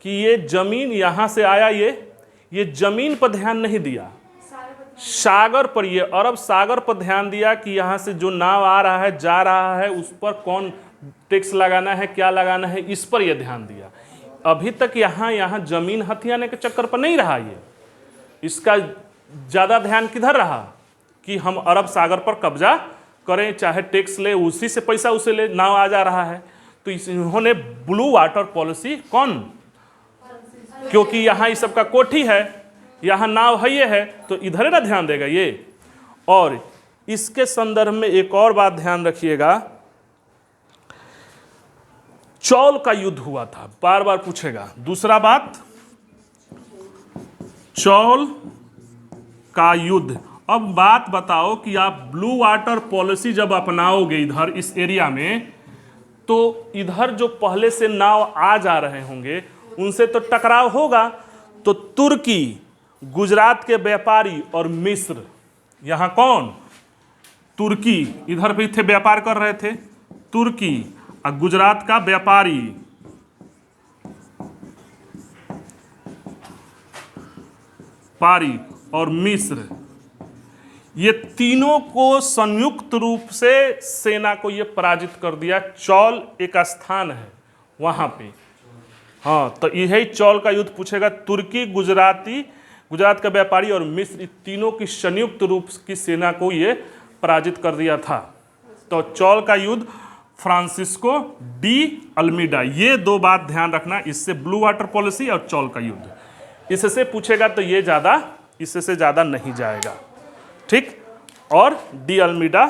कि ये जमीन यहाँ से आया, ये जमीन पर ध्यान नहीं दिया, सागर पर, ये अरब सागर पर ध्यान दिया कि यहाँ से जो नाव आ रहा है, जा रहा है, उस पर कौन टैक्स लगाना है, क्या लगाना है, इस पर यह ध्यान दिया। अभी तक यहाँ जमीन हथियाने के चक्कर पर नहीं रहा। ये इसका ज़्यादा ध्यान किधर रहा कि हम अरब सागर पर कब्जा करें, चाहे टैक्स ले, उसी से पैसा उसे ले, नाव आ जा रहा है। तो इन्होंने ब्लू वाटर पॉलिसी, कौन? क्योंकि यहाँ इस सबका कोठी है, यहाँ नाव है, ये है, तो इधर ना ध्यान देगा ये। और इसके संदर्भ में एक और बात ध्यान रखिएगा, चौल का युद्ध हुआ था, बार बार पूछेगा। दूसरा बात, चौल का युद्ध, अब बात बताओ कि आप ब्लू वाटर पॉलिसी जब अपनाओगे इधर इस एरिया में, तो इधर जो पहले से नाव आ जा रहे होंगे उनसे तो टकराव होगा। तो तुर्की, गुजरात के व्यापारी और मिस्र, यहाँ कौन, तुर्की इधर भी थे, व्यापार कर रहे थे, तुर्की और गुजरात का व्यापारी, पारी और मिस्र, ये तीनों को संयुक्त रूप से सेना को ये पराजित कर दिया। चौल एक स्थान है वहां पे, हाँ, तो यही चौल का युद्ध पूछेगा। तुर्की, गुजरात का व्यापारी और मिस्र, तीनों की संयुक्त रूप की सेना को ये पराजित कर दिया था। तो चौल का युद्ध, फ्रांसिस्को डी अल्मीडा, ये दो बात ध्यान रखना, इससे ब्लू वाटर पॉलिसी और चौल का युद्ध, इससे पूछेगा तो ये ज़्यादा, इससे ज़्यादा नहीं जाएगा, ठीक। और डी अल्मीडा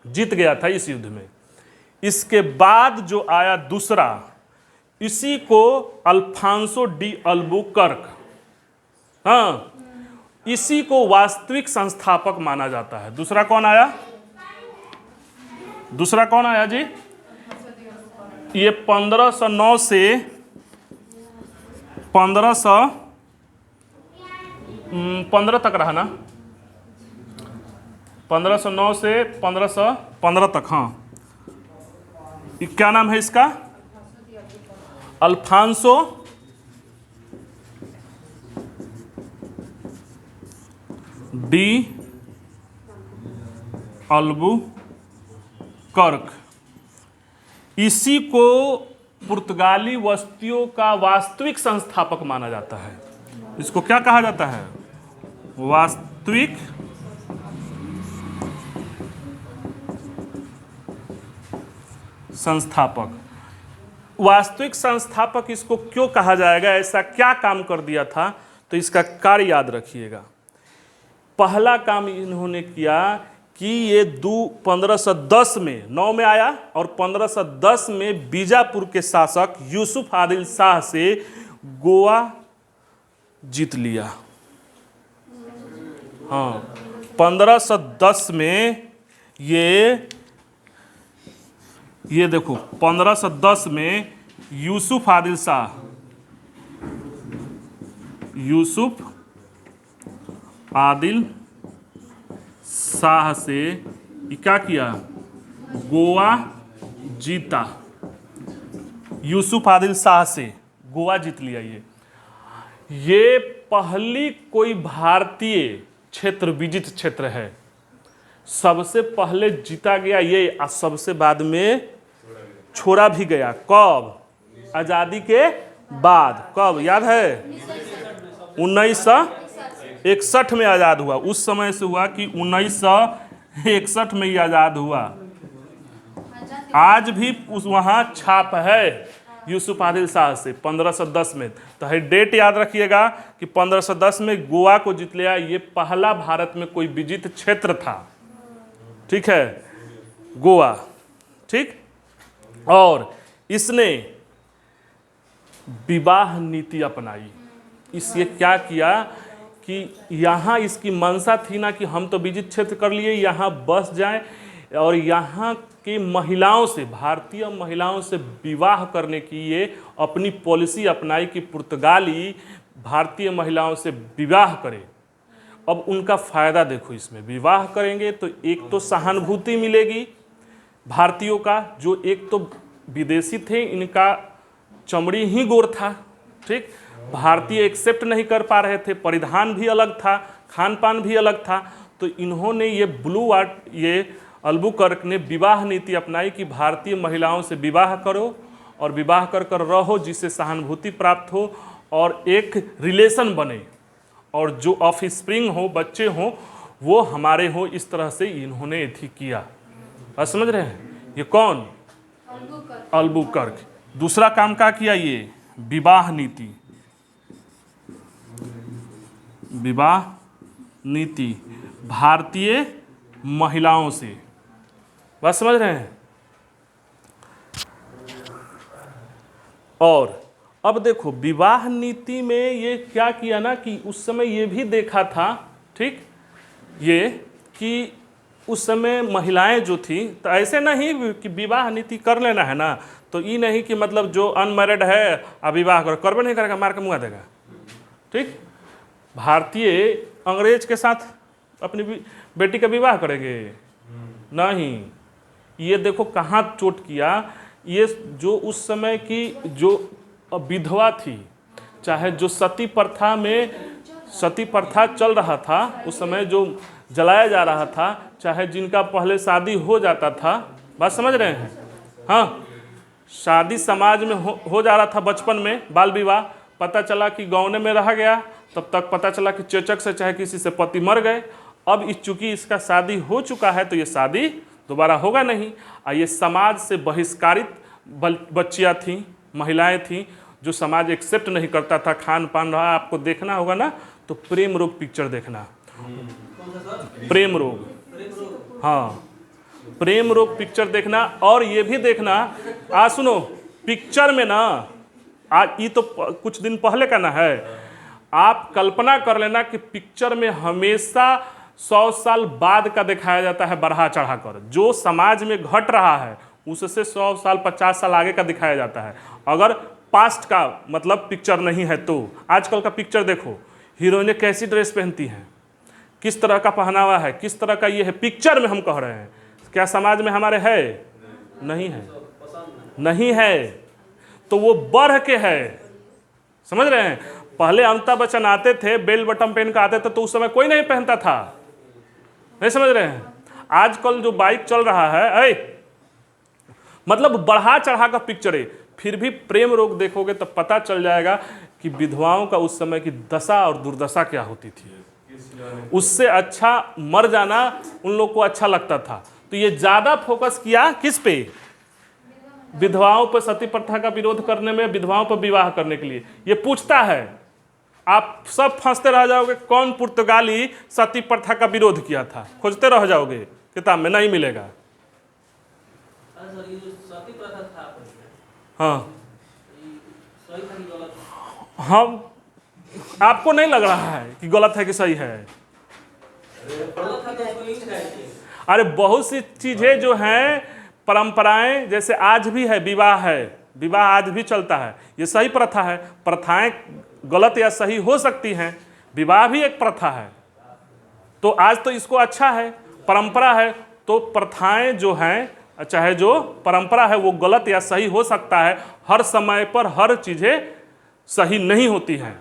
जीत गया था इस युद्ध में। इसके बाद जो आया दूसरा, इसी को अल्फांसो डी अल्बुकर्क, हाँ, इसी को वास्तविक संस्थापक माना जाता है। दूसरा कौन आया, दूसरा कौन आया जी, ये 1509 से 1515 तक रहा ना, 1509 से 1515 तक, हाँ। क्या नाम है इसका, अल्फांसो डी अल्बुकर्क। इसी को पुर्तगाली वस्तियों का वास्तविक संस्थापक माना जाता है। इसको क्या कहा जाता है, वास्तविक संस्थापक। वास्तविक संस्थापक इसको क्यों कहा जाएगा, ऐसा क्या काम कर दिया था, तो इसका कार्य याद रखिएगा। पहला काम इन्होंने किया कि ये 1510 में, 9 में आया और 1510 में बीजापुर के शासक यूसुफ आदिल शाह से गोवा जीत लिया। हाँ, 1510 में ये देखो, 1510 में यूसुफ आदिल शाह से क्या किया, गोवा जीता। यूसुफ आदिल शाह से गोवा जीत लिया। ये पहली कोई भारतीय क्षेत्र, विजित क्षेत्र है, सबसे पहले जीता गया ये, और सबसे बाद में छोड़ा भी गया। कब, आज़ादी के बाद, कब याद है, 1961 में आज़ाद हुआ। उस समय से हुआ कि 1961 में ही आज़ाद हुआ। आज भी उस वहाँ छाप है यूसुफ आदिल शाह से 1510 में। तो है डेट याद रखिएगा कि 1510 में गोवा को जीत लिया। ये पहला भारत में कोई विजित क्षेत्र था, ठीक है, गोवा, ठीक। और इसने विवाह नीति अपनाई। इसने क्या किया कि यहाँ इसकी मंशा थी ना कि हम तो विजित क्षेत्र कर लिए, यहाँ बस जाएं और यहाँ की महिलाओं से, भारतीय महिलाओं से विवाह करने की ये अपनी पॉलिसी अपनाई कि पुर्तगाली भारतीय महिलाओं से विवाह करें। अब उनका फ़ायदा देखो, इसमें विवाह करेंगे तो एक तो सहानुभूति मिलेगी भारतीयों का, जो एक तो विदेशी थे, इनका चमड़ी ही गोर था, ठीक, भारतीय एक्सेप्ट नहीं कर पा रहे थे, परिधान भी अलग था, खान पान भी अलग था। तो इन्होंने ये अल्बुकर्क ने विवाह नीति अपनाई कि भारतीय महिलाओं से विवाह करो और विवाह कर कर रहो, जिससे सहानुभूति प्राप्त हो और एक रिलेशन बने, और जो ऑफ स्प्रिंग हो, बच्चे हों, वो हमारे हों। इस तरह से इन्होंने एथी किया। आप समझ रहे हैं, ये कौन, अल्बुकर्क। दूसरा काम क्या किया, ये विवाह नीति, विवाह नीति भारतीय महिलाओं से। बात समझ रहे हैं। और अब देखो विवाह नीति में ये क्या किया ना कि उस समय ये भी देखा था, ठीक, ये कि उस समय महिलाएं जो थी, तो ऐसे नहीं कि विवाह नीति कर लेना है ना, तो ये नहीं कि मतलब जो अनमैरिड है अब विवाह करो, करबे नहीं करेगा, मार के मुआ देगा। ठीक, भारतीय अंग्रेज के साथ अपनी बेटी का विवाह करेंगे नहीं। ये देखो कहाँ चोट किया। ये जो उस समय की जो विधवा थी, चाहे जो सती प्रथा चल रहा था उस समय, जो जलाया जा रहा था, चाहे जिनका पहले शादी हो जाता था, बात समझ रहे हैं? हाँ, शादी समाज में हो जा रहा था बचपन में, बाल विवाह, पता चला कि गाँव में रह गया, तब तक पता चला कि चेचक से चाहे किसी से पति मर गए। अब चूंकि इसका शादी हो चुका है तो ये शादी दोबारा होगा नहीं। और ये समाज से बहिष्कारित बच्चियाँ थीं, महिलाएं थीं, जो समाज एक्सेप्ट नहीं करता था। खान पान रहा, आपको देखना होगा ना तो प्रेम रोग पिक्चर देखना, प्रेम रोग, हाँ प्रेम रोग पिक्चर देखना। और ये भी देखना, सुनो, पिक्चर में ना, आज ये तो कुछ दिन पहले का ना है, आप कल्पना कर लेना कि पिक्चर में हमेशा 100 साल बाद का दिखाया जाता है बढ़ा चढ़ा कर। जो समाज में घट रहा है उससे 100 साल 50 साल आगे का दिखाया जाता है। अगर पास्ट का मतलब पिक्चर नहीं है तो आजकल का पिक्चर देखो, हीरोइनें कैसी ड्रेस पहनती हैं, किस तरह का पहनावा है, किस तरह का ये है, पिक्चर में हम कह रहे हैं। क्या समाज में हमारे है? नहीं है, नहीं है। तो वो बढ़ के है, समझ रहे हैं? पहले अमिताभ बच्चन आते थे, बेल बटन पहन के आते थे, तो उस समय कोई नहीं पहनता था, नहीं समझ रहे हैं? आजकल जो बाइक चल रहा है, मतलब बढ़ा चढ़ा का पिक्चर है। फिर भी प्रेम रोग देखोगे तो पता चल जाएगा कि विधवाओं का उस समय की दशा और दुर्दशा क्या होती थी। उससे अच्छा मर जाना उन लोग को अच्छा लगता था। तो ये ज्यादा फोकस किया किस पे? विधवाओं पर, सती प्रथा का विरोध करने में, विधवाओं पर विवाह करने के लिए। ये पूछता है, आप सब फंसते रह जाओगे, कौन पुर्तगाली सती प्रथा का विरोध किया था, खोजते रह जाओगे, किताब में नहीं मिलेगा। हाँ, हम आपको नहीं लग रहा है कि गलत है कि सही है? अरे बहुत सी चीजें जो हैं, परंपराएं, जैसे आज भी है, विवाह आज भी चलता है, ये सही प्रथा है। प्रथाएं गलत या सही हो सकती हैं, विवाह भी एक प्रथा है। तो आज तो इसको अच्छा है, परंपरा है, तो प्रथाएं जो हैं, चाहे जो परंपरा है वो गलत या सही हो सकता है। हर समय पर हर चीजें सही नहीं होती हैं,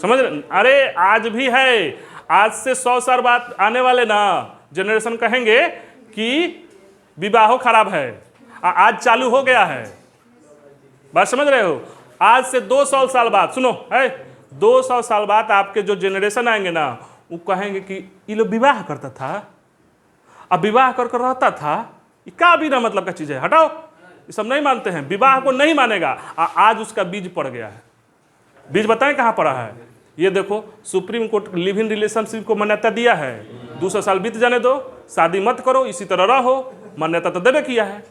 समझ रहे? अरे आज भी है, आज से 100 साल बाद आने वाले ना जनरेशन कहेंगे कि विवाह खराब है, आज चालू हो गया है। बात समझ रहे हो? आज से 200 साल बाद, सुनो है, 200 साल बाद आपके जो जनरेशन आएंगे ना, वो कहेंगे कि ये लोग विवाह करता था, अब विवाह कर रहता था, ये क्या भी ना मतलब का चीज है, हटाओ, ये सब नहीं मानते हैं, विवाह को नहीं मानेगा। आज उसका बीज पड़ गया है। बीज बताएं कहाँ पड़ा है? ये देखो, supreme court live in relationship को मान्यता दिया है। 200 साल बीत जाने दो, शादी मत करो, इसी तरह रहो, मान्यता तो देवे किया है।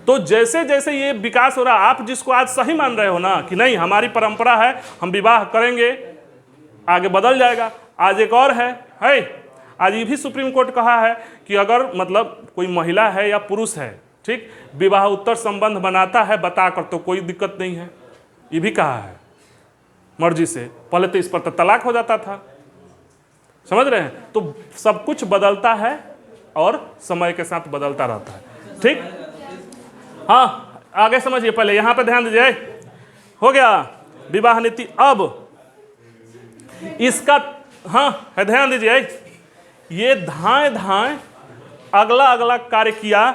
तो जैसे जैसे ये विकास हो रहा, आप जिसको आज सही मान रहे हो ना कि नहीं हमारी परंपरा है, हम विवाह करेंगे, आगे बदल जाएगा। आज एक और है, आज ये भी सुप्रीम कोर्ट कहा है कि अगर मतलब कोई महिला है या पुरुष है, ठीक, विवाह उत्तर संबंध बनाता है बताकर तो कोई दिक्कत नहीं है, ये भी कहा है मर्जी से। पहले तो इस पर तो तलाक हो जाता था, समझ रहे हैं? तो सब कुछ बदलता है और समय के साथ बदलता रहता है, ठीक। हाँ, आगे समझिए, पहले यहां पे ध्यान दीजिए। हो गया विवाह नीति। अब इसका है, ध्यान दीजिए, ये धाए अगला अगला कार्य किया,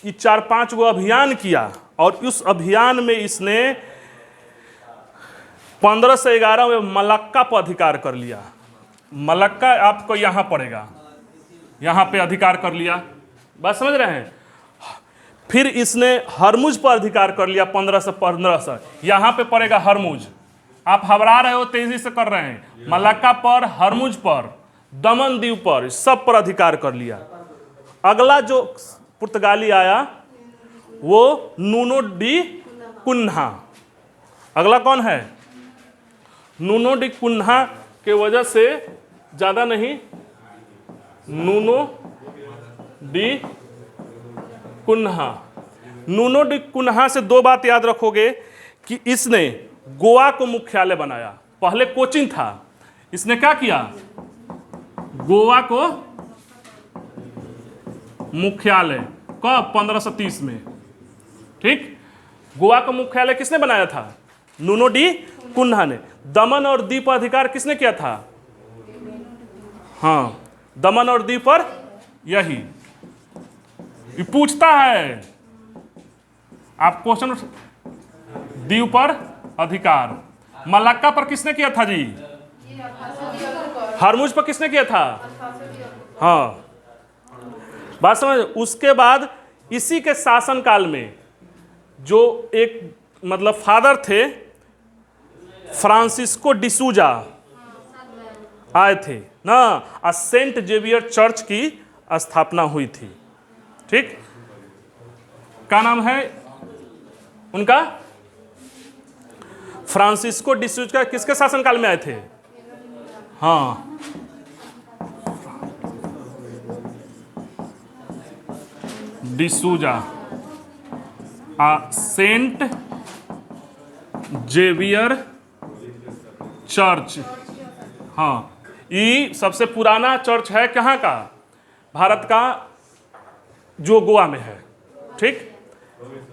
ये 4-5 गो अभियान किया, और उस अभियान में इसने 15 से 11 में मलक्का पर अधिकार कर लिया। मलक्का आपको यहां पड़ेगा, यहां पे अधिकार कर लिया, बात समझ रहे हैं? फिर इसने हरमुज पर अधिकार कर लिया 1515 से, यहां पे पड़ेगा हरमुज। आप घबरा रहे हो, तेजी से कर रहे हैं। मलक्का पर, हरमुज पर, दमन द्वीप पर, सब पर अधिकार कर लिया। अगला जो पुर्तगाली आया वो नूनो डी कुन्हा। अगला कौन है? नूनो डी कुन्हा के वजह से ज़्यादा नहीं, Nuno da Cunha. Nuno da Cunha से दो बात याद रखोगे कि इसने गोवा को मुख्यालय बनाया। पहले कोचिन था, इसने क्या किया, गोवा को मुख्यालय, कब, 1530 में। ठीक, गोवा का मुख्यालय किसने बनाया था, नूनो डी कुन्हा ने। दमन और दीव पर अधिकार किसने किया था, हाँ, दमन और दीव पर यही। ये पूछता है आप क्वेश्चन, दीव पर अधिकार मलाक्का पर किसने किया था जी, हरमुज पर किसने किया था, हाँ, बात समझ। उसके बाद इसी के शासनकाल में जो एक मतलब फादर थे फ्रांसिस्को डिसूजा आए थे ना, सेंट जेवियर चर्च की स्थापना हुई थी। ठीक, क्या नाम है उनका, फ्रांसिस्को डिसूजा, किसके शासनकाल में आए थे, हाँ, डिसूजा, सेंट जेवियर चर्च, हाँ, ये सबसे पुराना चर्च है कहाँ का, भारत का, जो गोवा में है। ठीक,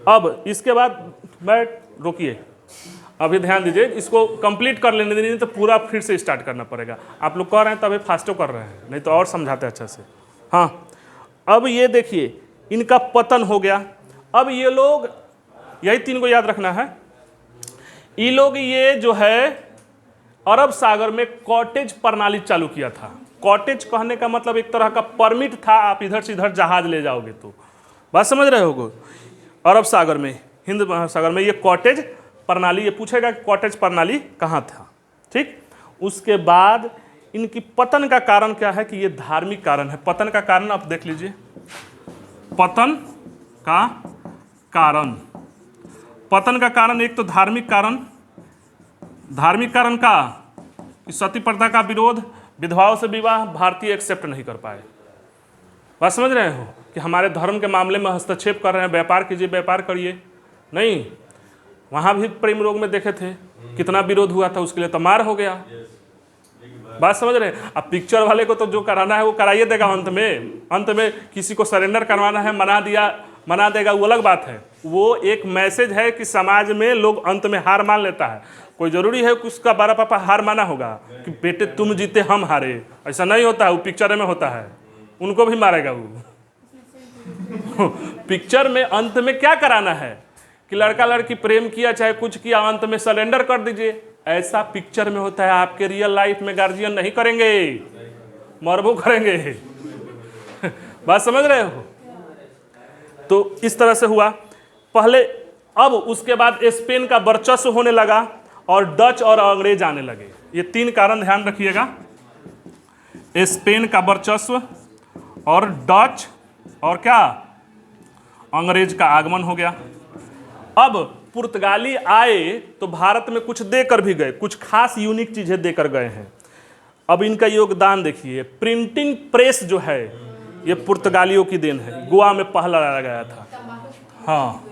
अब इसके बाद मैं, रोकिए अभी ध्यान दीजिए, इसको कंप्लीट कर लेने दीजिए, तो पूरा फिर से स्टार्ट करना पड़ेगा। आप लोग कर रहे हैं तभी फास्टो कर रहे हैं, नहीं तो और समझाते अच्छे से। हाँ, अब ये देखिए इनका पतन हो गया। अब ये लोग, यही तीन को याद रखना है, ये लोग ये जो है अरब सागर में कॉटेज प्रणाली चालू किया था। कॉटेज कहने का मतलब एक तरह का परमिट था, आप इधर से इधर जहाज ले जाओगे तो, बात समझ रहे होगे। अरब सागर में, हिंद महासागर में ये कॉटेज प्रणाली, ये पूछेगा कि कॉटेज प्रणाली कहाँ था। ठीक, उसके बाद इनकी पतन का कारण क्या है कि ये धार्मिक कारण है। पतन का कारण आप देख लीजिए, पतन का कारण, पतन का कारण एक तो धार्मिक कारण, धार्मिक कारण का कि सती प्रथा का विरोध, विधवाओं से विवाह भारतीय एक्सेप्ट नहीं कर पाए। बात समझ रहे हो कि हमारे धर्म के मामले में हस्तक्षेप कर रहे हैं, व्यापार कीजिए, व्यापार करिए, नहीं। वहाँ भी प्रेम रोग में देखे थे कितना विरोध हुआ था, उसके लिए तो मार हो गया। बात समझ रहे हैं। अब पिक्चर वाले को तो जो कराना है वो कराइए देगा, अंत में किसी को सरेंडर करवाना है, मना देगा, वो अलग बात है। वो एक मैसेज है कि समाज में लोग अंत में हार मान लेता है। कोई ज़रूरी है कि उसका बड़ा पापा हार माना होगा कि बेटे तुम जीते हम हारे, ऐसा नहीं होता है। वो पिक्चर में होता है, उनको भी मारेगा वो। पिक्चर में अंत में क्या कराना है कि लड़का लड़की प्रेम किया, चाहे कुछ किया, अंत में सरेंडर कर दीजिए, ऐसा पिक्चर में होता है। आपके रियल लाइफ में गार्जियन नहीं करेंगे, मरबो करेंगे। बात समझ रहे हो। तो इस तरह से हुआ पहले। अब उसके बाद स्पेन का वर्चस्व होने लगा और डच और अंग्रेज आने लगे। ये तीन कारण ध्यान रखिएगा, स्पेन का वर्चस्व और डच और क्या, अंग्रेज का आगमन हो गया। अब पुर्तगाली आए तो भारत में कुछ देकर भी गए, कुछ खास यूनिक चीजें देकर गए हैं। अब इनका योगदान देखिए, प्रिंटिंग प्रेस जो है ये पुर्तगालियों की देन है, गोवा में पहला लाया गया था। हाँ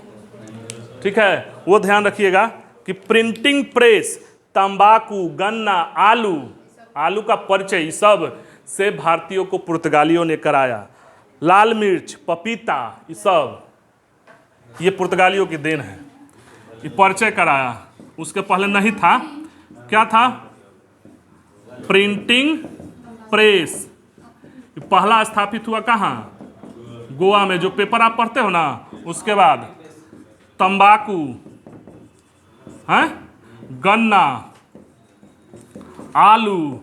ठीक है, वो ध्यान रखिएगा कि प्रिंटिंग प्रेस, तंबाकू, गन्ना, आलू का परिचय सब से भारतीयों को पुर्तगालियों ने कराया। लाल मिर्च, पपीता, ये सब ये पुर्तगालियों की देन है, ये परिचय कराया। उसके पहले नहीं था। क्या था? प्रिंटिंग प्रेस पहला स्थापित हुआ कहाँ? गोवा में। जो पेपर आप पढ़ते हो ना, उसके बाद तंबाकू, हैं, गन्ना, आलू,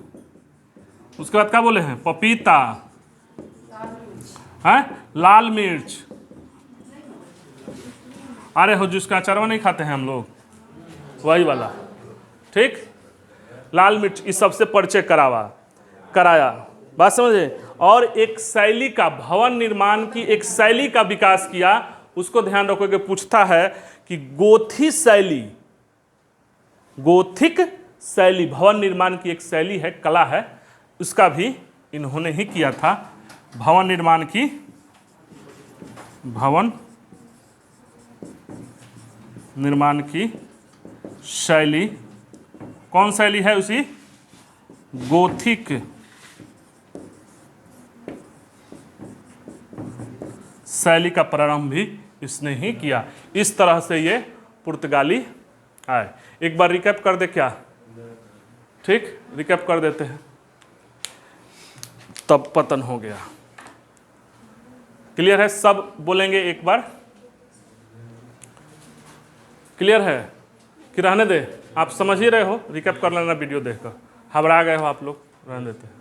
उसके बाद क्या बोले हैं, पपीता, हैं, लाल मिर्च। अरे हो, जिसका अचारवा नहीं खाते हैं हम लोग, वही वाला, ठीक। लाल मिर्च इस सबसे परिचय कराया। बात समझे। और एक शैली का, भवन निर्माण की एक शैली का विकास किया। उसको ध्यान रखोगे, पूछता है कि गोथिक शैली भवन निर्माण की एक शैली है, कला है, उसका भी इन्होंने ही किया था। भवन निर्माण की शैली कौन शैली है? उसी गोथिक शैली का प्रारंभ भी इसने ही किया। इस तरह से ये पुर्तगाली आए। एक बार रिकैप कर दे क्या? ठीक, रिकैप कर देते हैं। तब पतन हो गया। क्लियर है? सब बोलेंगे एक बार। क्लियर है कि रहने दे? आप समझ ही रहे हो, रिकैप कर लेना वीडियो देखकर। घबरा गए हो आप लोग, रहने देते हैं।